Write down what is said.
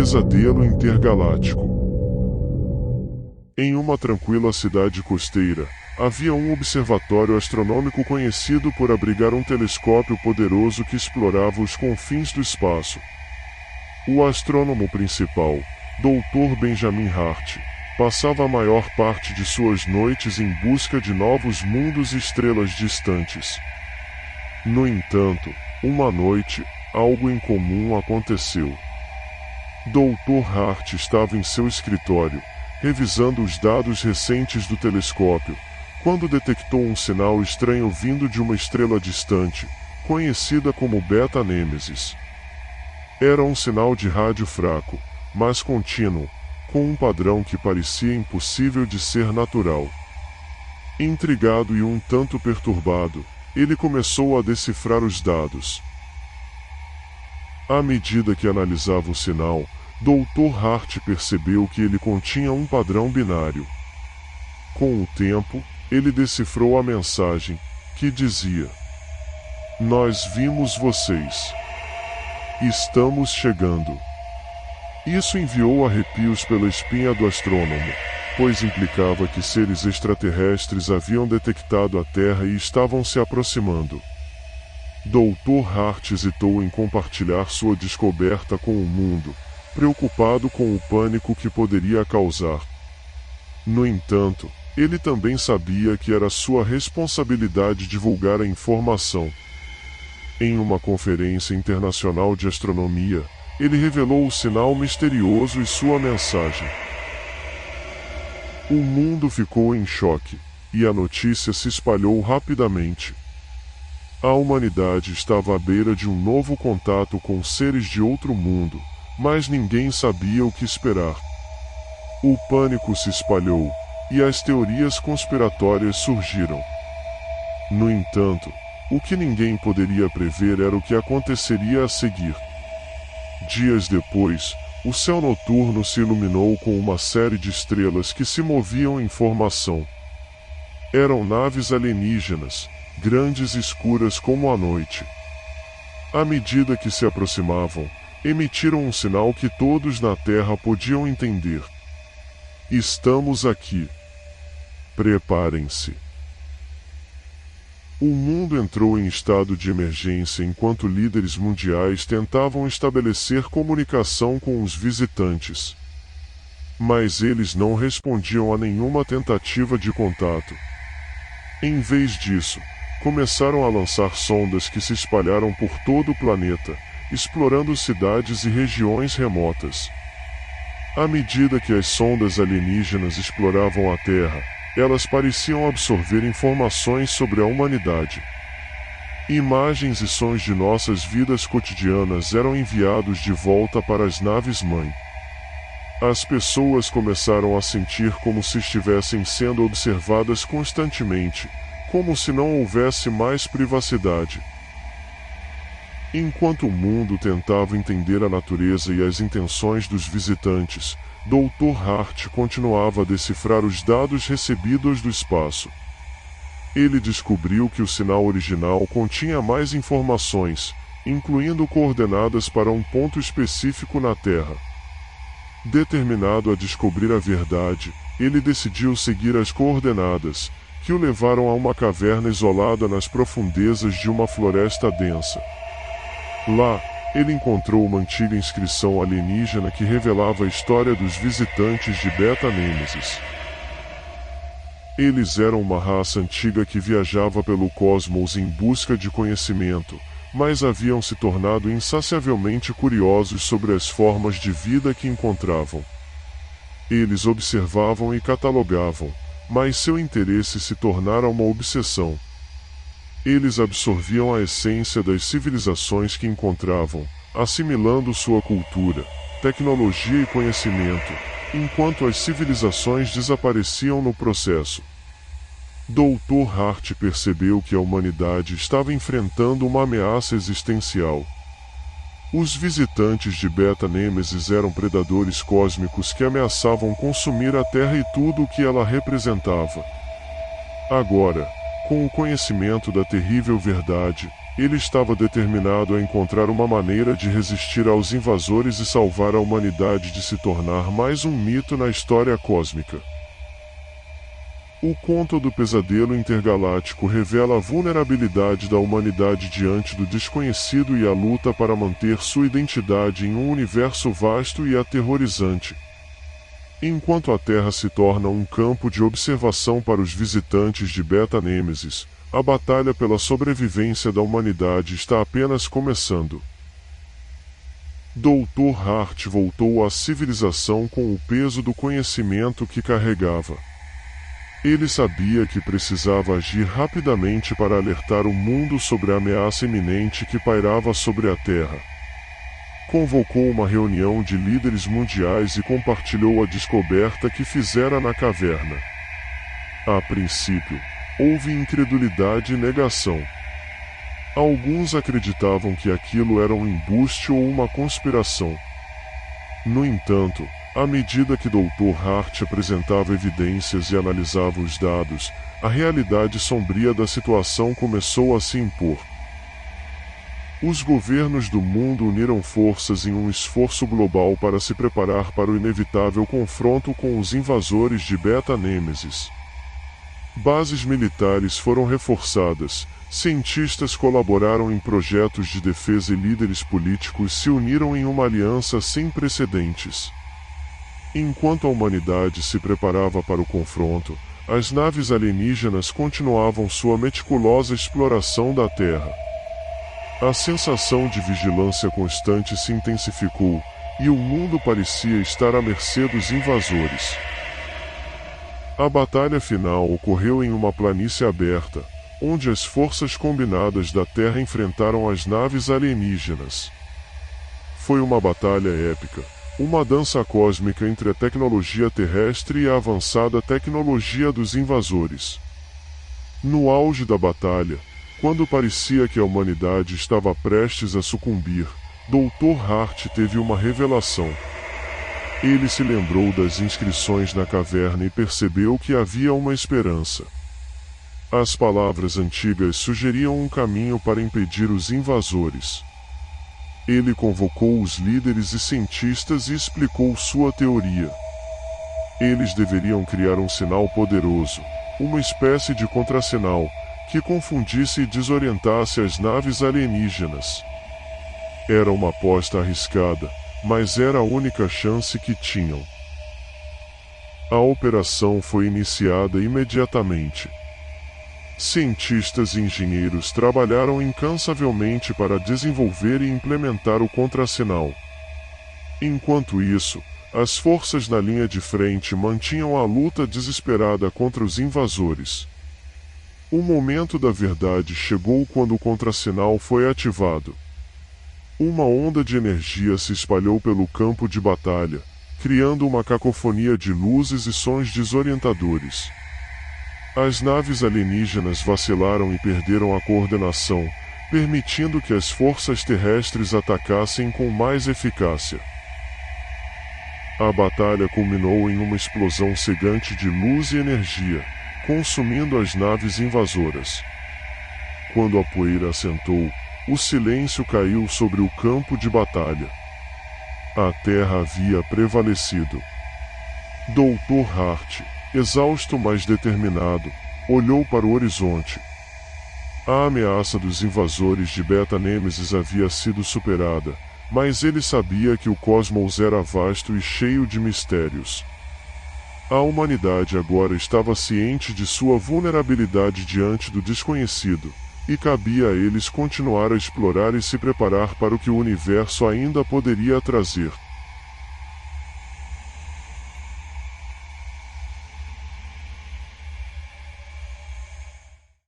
pesadelo intergaláctico. Em uma tranquila cidade costeira, havia um observatório astronômico conhecido por abrigar um telescópio poderoso que explorava os confins do espaço. O astrônomo principal, Dr. Benjamin Hart, passava a maior parte de suas noites em busca de novos mundos e estrelas distantes. No entanto, uma noite, algo incomum aconteceu. Dr. Hart estava em seu escritório, revisando os dados recentes do telescópio, quando detectou um sinal estranho vindo de uma estrela distante, conhecida como Beta Nêmesis. Era um sinal de rádio fraco, mas contínuo, com um padrão que parecia impossível de ser natural. Intrigado e um tanto perturbado, ele começou a decifrar os dados. À medida que analisava o sinal, Dr. Hart percebeu que ele continha um padrão binário. Com o tempo, ele decifrou a mensagem, que dizia: "Nós vimos vocês. Estamos chegando." Isso enviou arrepios pela espinha do astrônomo, pois implicava que seres extraterrestres haviam detectado a Terra e estavam se aproximando. Dr. Hart hesitou em compartilhar sua descoberta com o mundo, preocupado com o pânico que poderia causar. No entanto, ele também sabia que era sua responsabilidade divulgar a informação. Em uma conferência internacional de astronomia, ele revelou o sinal misterioso e sua mensagem. O mundo ficou em choque, e a notícia se espalhou rapidamente. A humanidade estava à beira de um novo contato com seres de outro mundo, mas ninguém sabia o que esperar. O pânico se espalhou, e as teorias conspiratórias surgiram. No entanto, o que ninguém poderia prever era o que aconteceria a seguir. Dias depois, o céu noturno se iluminou com uma série de estrelas que se moviam em formação. Eram naves alienígenas, grandes e escuras como a noite. À medida que se aproximavam, emitiram um sinal que todos na Terra podiam entender: "Estamos aqui. Preparem-se." O mundo entrou em estado de emergência enquanto líderes mundiais tentavam estabelecer comunicação com os visitantes. Mas eles não respondiam a nenhuma tentativa de contato. Em vez disso, começaram a lançar sondas que se espalharam por todo o planeta, explorando cidades e regiões remotas. À medida que as sondas alienígenas exploravam a Terra, elas pareciam absorver informações sobre a humanidade. Imagens e sons de nossas vidas cotidianas eram enviados de volta para as naves-mãe. As pessoas começaram a sentir como se estivessem sendo observadas constantemente, como se não houvesse mais privacidade. Enquanto o mundo tentava entender a natureza e as intenções dos visitantes, Dr. Hart continuava a decifrar os dados recebidos do espaço. Ele descobriu que o sinal original continha mais informações, incluindo coordenadas para um ponto específico na Terra. Determinado a descobrir a verdade, ele decidiu seguir as coordenadas, que o levaram a uma caverna isolada nas profundezas de uma floresta densa. Lá, ele encontrou uma antiga inscrição alienígena que revelava a história dos visitantes de Beta Nêmesis. Eles eram uma raça antiga que viajava pelo cosmos em busca de conhecimento, mas haviam se tornado insaciavelmente curiosos sobre as formas de vida que encontravam. Eles observavam e catalogavam, mas seu interesse se tornara uma obsessão. Eles absorviam a essência das civilizações que encontravam, assimilando sua cultura, tecnologia e conhecimento, enquanto as civilizações desapareciam no processo. Dr. Hart percebeu que a humanidade estava enfrentando uma ameaça existencial. Os visitantes de Beta Nêmesis eram predadores cósmicos que ameaçavam consumir a Terra e tudo o que ela representava. Agora, com o conhecimento da terrível verdade, ele estava determinado a encontrar uma maneira de resistir aos invasores e salvar a humanidade de se tornar mais um mito na história cósmica. O conto do pesadelo intergaláctico revela a vulnerabilidade da humanidade diante do desconhecido e a luta para manter sua identidade em um universo vasto e aterrorizante. Enquanto a Terra se torna um campo de observação para os visitantes de Beta Nemesis, a batalha pela sobrevivência da humanidade está apenas começando. Dr. Hart voltou à civilização com o peso do conhecimento que carregava. Ele sabia que precisava agir rapidamente para alertar o mundo sobre a ameaça iminente que pairava sobre a Terra. Convocou uma reunião de líderes mundiais e compartilhou a descoberta que fizera na caverna. A princípio, houve incredulidade e negação. Alguns acreditavam que aquilo era um embuste ou uma conspiração. No entanto, à medida que Dr. Hart apresentava evidências e analisava os dados, a realidade sombria da situação começou a se impor. Os governos do mundo uniram forças em um esforço global para se preparar para o inevitável confronto com os invasores de Beta Nemesis. Bases militares foram reforçadas, cientistas colaboraram em projetos de defesa e líderes políticos se uniram em uma aliança sem precedentes. Enquanto a humanidade se preparava para o confronto, as naves alienígenas continuavam sua meticulosa exploração da Terra. A sensação de vigilância constante se intensificou, e o mundo parecia estar à mercê dos invasores. A batalha final ocorreu em uma planície aberta, onde as forças combinadas da Terra enfrentaram as naves alienígenas. Foi uma batalha épica, uma dança cósmica entre a tecnologia terrestre e a avançada tecnologia dos invasores. No auge da batalha, quando parecia que a humanidade estava prestes a sucumbir, Dr. Hart teve uma revelação. Ele se lembrou das inscrições na caverna e percebeu que havia uma esperança. As palavras antigas sugeriam um caminho para impedir os invasores. Ele convocou os líderes e cientistas e explicou sua teoria. Eles deveriam criar um sinal poderoso, uma espécie de contrassinal, que confundisse e desorientasse as naves alienígenas. Era uma aposta arriscada, mas era a única chance que tinham. A operação foi iniciada imediatamente. Cientistas e engenheiros trabalharam incansavelmente para desenvolver e implementar o contrassinal. Enquanto isso, as forças na linha de frente mantinham a luta desesperada contra os invasores. O momento da verdade chegou quando o contrassinal foi ativado. Uma onda de energia se espalhou pelo campo de batalha, criando uma cacofonia de luzes e sons desorientadores. As naves alienígenas vacilaram e perderam a coordenação, permitindo que as forças terrestres atacassem com mais eficácia. A batalha culminou em uma explosão cegante de luz e energia, consumindo as naves invasoras. Quando a poeira assentou, o silêncio caiu sobre o campo de batalha. A Terra havia prevalecido. Dr. Hart, exausto mas determinado, olhou para o horizonte. A ameaça dos invasores de Beta Nemesis havia sido superada, mas ele sabia que o cosmos era vasto e cheio de mistérios. A humanidade agora estava ciente de sua vulnerabilidade diante do desconhecido, e cabia a eles continuar a explorar e se preparar para o que o universo ainda poderia trazer.